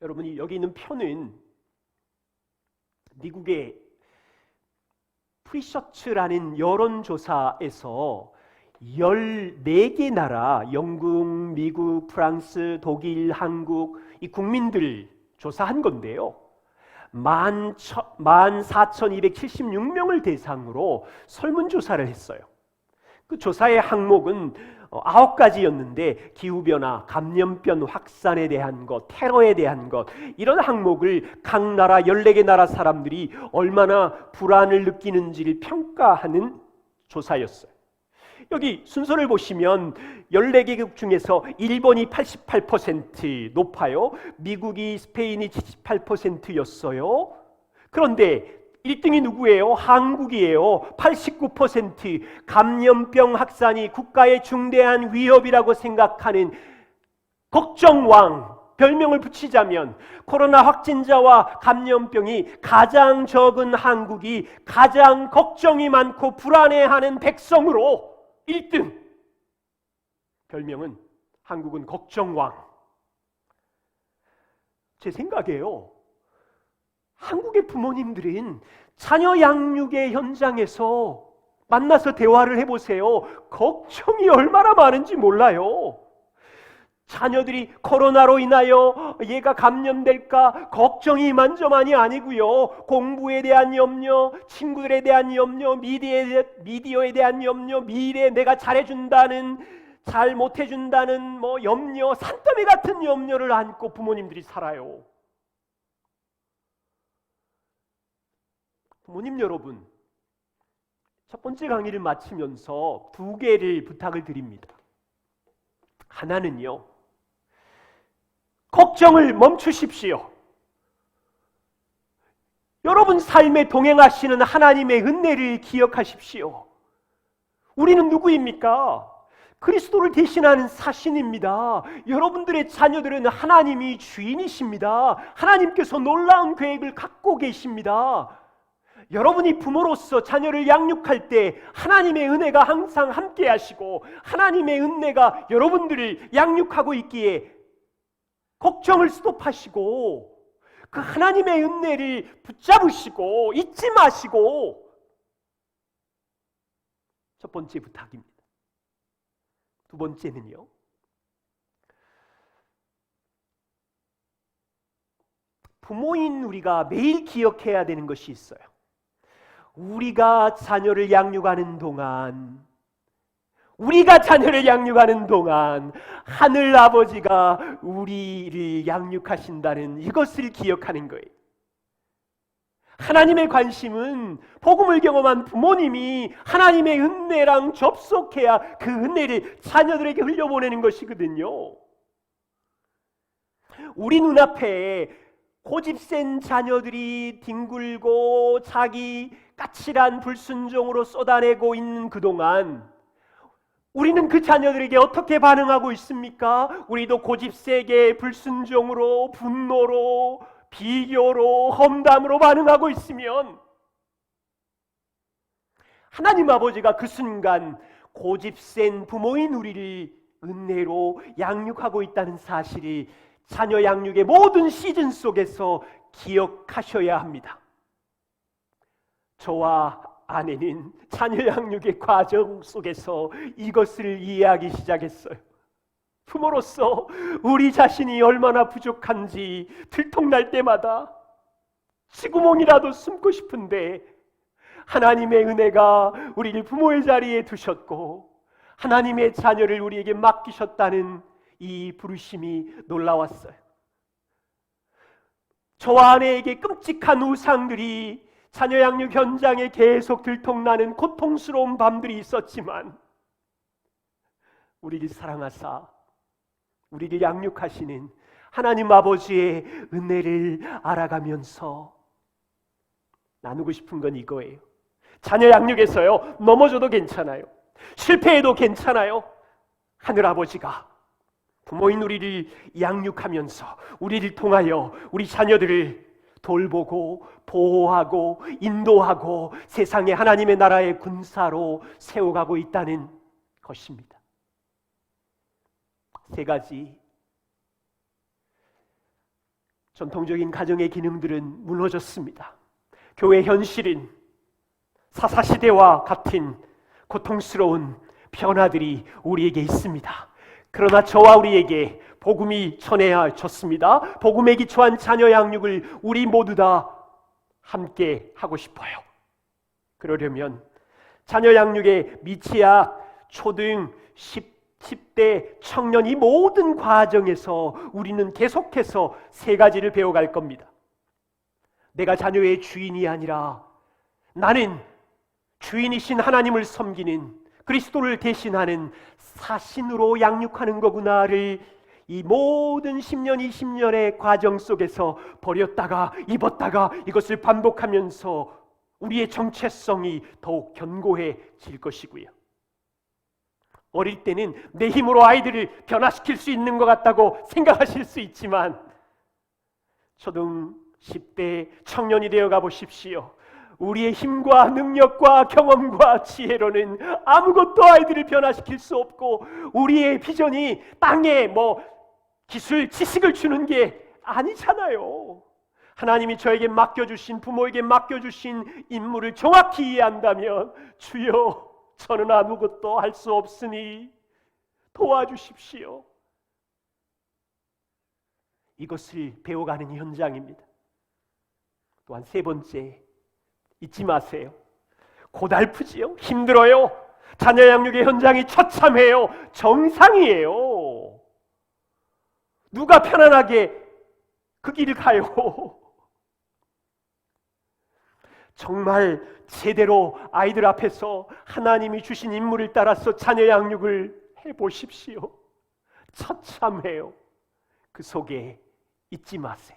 여러분이 여기 있는 표는 미국의 프리셔츠라는 여론조사에서 14개 나라, 영국, 미국, 프랑스, 독일, 한국 이 국민들 조사한 건데요, 14,276명을 대상으로 설문조사를 했어요. 그 조사의 항목은 9가지였는데 기후변화, 감염병 확산에 대한 것, 테러에 대한 것, 이런 항목을 각 나라 14개 나라 사람들이 얼마나 불안을 느끼는지를 평가하는 조사였어요. 여기 순서를 보시면 14개국 중에서 일본이 88% 높아요. 미국이, 스페인이 78%였어요. 그런데 1등이 누구예요? 한국이에요. 89%. 감염병 확산이 국가의 중대한 위협이라고 생각하는 걱정왕, 별명을 붙이자면 코로나 확진자와 감염병이 가장 적은 한국이 가장 걱정이 많고 불안해하는 백성으로 1등. 별명은 한국은 걱정왕. 제 생각에요, 한국의 부모님들은 자녀 양육의 현장에서 만나서 대화를 해보세요. 걱정이 얼마나 많은지 몰라요. 자녀들이 코로나로 인하여 얘가 감염될까 걱정이 이만저만이 아니고요, 공부에 대한 염려, 친구들에 대한 염려, 미디어에 대한 염려, 미래에 내가 잘해준다는, 잘 못해준다는 염려, 산더미 같은 염려를 안고 부모님들이 살아요. 부모님 여러분, 첫 번째 강의를 마치면서 2개를 부탁을 드립니다. 하나는요, 걱정을 멈추십시오. 여러분 삶에 동행하시는 하나님의 은혜를 기억하십시오. 우리는 누구입니까? 그리스도를 대신하는 사신입니다. 여러분들의 자녀들은 하나님이 주인이십니다. 하나님께서 놀라운 계획을 갖고 계십니다. 여러분이 부모로서 자녀를 양육할 때 하나님의 은혜가 항상 함께 하시고 하나님의 은혜가 여러분들을 양육하고 있기에 걱정을 스톱하시고 그 하나님의 은혜를 붙잡으시고 잊지 마시고, 첫 번째 부탁입니다. 두 번째는요, 부모인 우리가 매일 기억해야 되는 것이 있어요. 우리가 자녀를 양육하는 동안 하늘 아버지가 우리를 양육하신다는 이것을 기억하는 거예요. 하나님의 관심은 복음을 경험한 부모님이 하나님의 은혜랑 접속해야 그 은혜를 자녀들에게 흘려보내는 것이거든요. 우리 눈앞에 고집센 자녀들이 뒹굴고 자기 까칠한 불순종으로 쏟아내고 있는 그동안 우리는 그 자녀들에게 어떻게 반응하고 있습니까? 우리도 고집세게 불순종으로, 분노로, 비교로, 험담으로 반응하고 있으면 하나님 아버지가 그 순간 고집센 부모인 우리를 은혜로 양육하고 있다는 사실을 자녀 양육의 모든 시즌 속에서 기억하셔야 합니다. 저와 아내는 자녀 양육의 과정 속에서 이것을 이해하기 시작했어요. 부모로서 우리 자신이 얼마나 부족한지 들통날 때마다 쥐구멍이라도 숨고 싶은데 하나님의 은혜가 우리를 부모의 자리에 두셨고 하나님의 자녀를 우리에게 맡기셨다는 이 부르심이 놀라웠어요. 저와 아내에게 끔찍한 우상들이 자녀 양육 현장에 계속 들통나는 고통스러운 밤들이 있었지만 우리를 사랑하사 우리를 양육하시는 하나님 아버지의 은혜를 알아가면서 나누고 싶은 건 이거예요. 자녀 양육에서요, 넘어져도 괜찮아요, 실패해도 괜찮아요. 하늘 아버지가 부모인 우리를 양육하면서 우리를 통하여 우리 자녀들을 돌보고 보호하고 인도하고 세상에 하나님의 나라의 군사로 세워가고 있다는 것입니다. 세 가지 전통적인 가정의 기능들은 무너졌습니다. 교회 현실은 사사시대와 같은 고통스러운 변화들이 우리에게 있습니다. 그러나 저와 우리에게 복음이 전해졌습니다. 복음에 기초한 자녀 양육을 우리 모두 다 함께 하고 싶어요. 그러려면 자녀 양육의 미취학, 초등, 10대, 청년 이 모든 과정에서 우리는 계속해서 세 가지를 배워갈 겁니다. 내가 자녀의 주인이 아니라 나는 주인이신 하나님을 섬기는 그리스도를 대신하는 사신으로 양육하는 거구나를 이 모든 10년, 20년의 과정 속에서 버렸다가 입었다가 이것을 반복하면서 우리의 정체성이 더욱 견고해질 것이고요. 어릴 때는 내 힘으로 아이들을 변화시킬 수 있는 것 같다고 생각하실 수 있지만 초등 10대 청년이 되어가 보십시오. 우리의 힘과 능력과 경험과 지혜로는 아무것도 아이들을 변화시킬 수 없고 우리의 비전이 땅에 기술, 지식을 주는 게 아니잖아요. 하나님이 저에게 맡겨주신, 부모에게 맡겨주신 임무를 정확히 이해한다면 주여 저는 아무것도 할 수 없으니 도와주십시오. 이것을 배워가는 현장입니다. 또한 세 번째, 잊지 마세요. 고달프지요? 힘들어요. 자녀 양육의 현장이 처참해요. 정상이에요. 누가 편안하게 그 길을 가요? 정말 제대로 아이들 앞에서 하나님이 주신 임무를 따라서 자녀 양육을 해보십시오. 처참해요. 그 속에 잊지 마세요.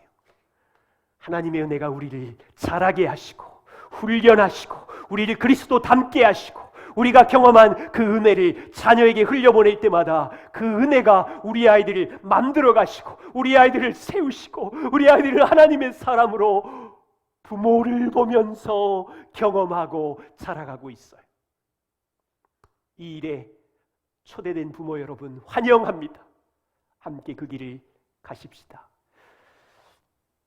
하나님의 은혜가 우리를 자라게 하시고 훈련하시고 우리를 그리스도 닮게 하시고 우리가 경험한 그 은혜를 자녀에게 흘려보낼 때마다 그 은혜가 우리 아이들을 만들어 가시고 우리 아이들을 세우시고 우리 아이들을 하나님의 사람으로 부모를 보면서 경험하고 자라가고 있어요. 이 일에 초대된 부모 여러분 환영합니다. 함께 그 길을 가십시다.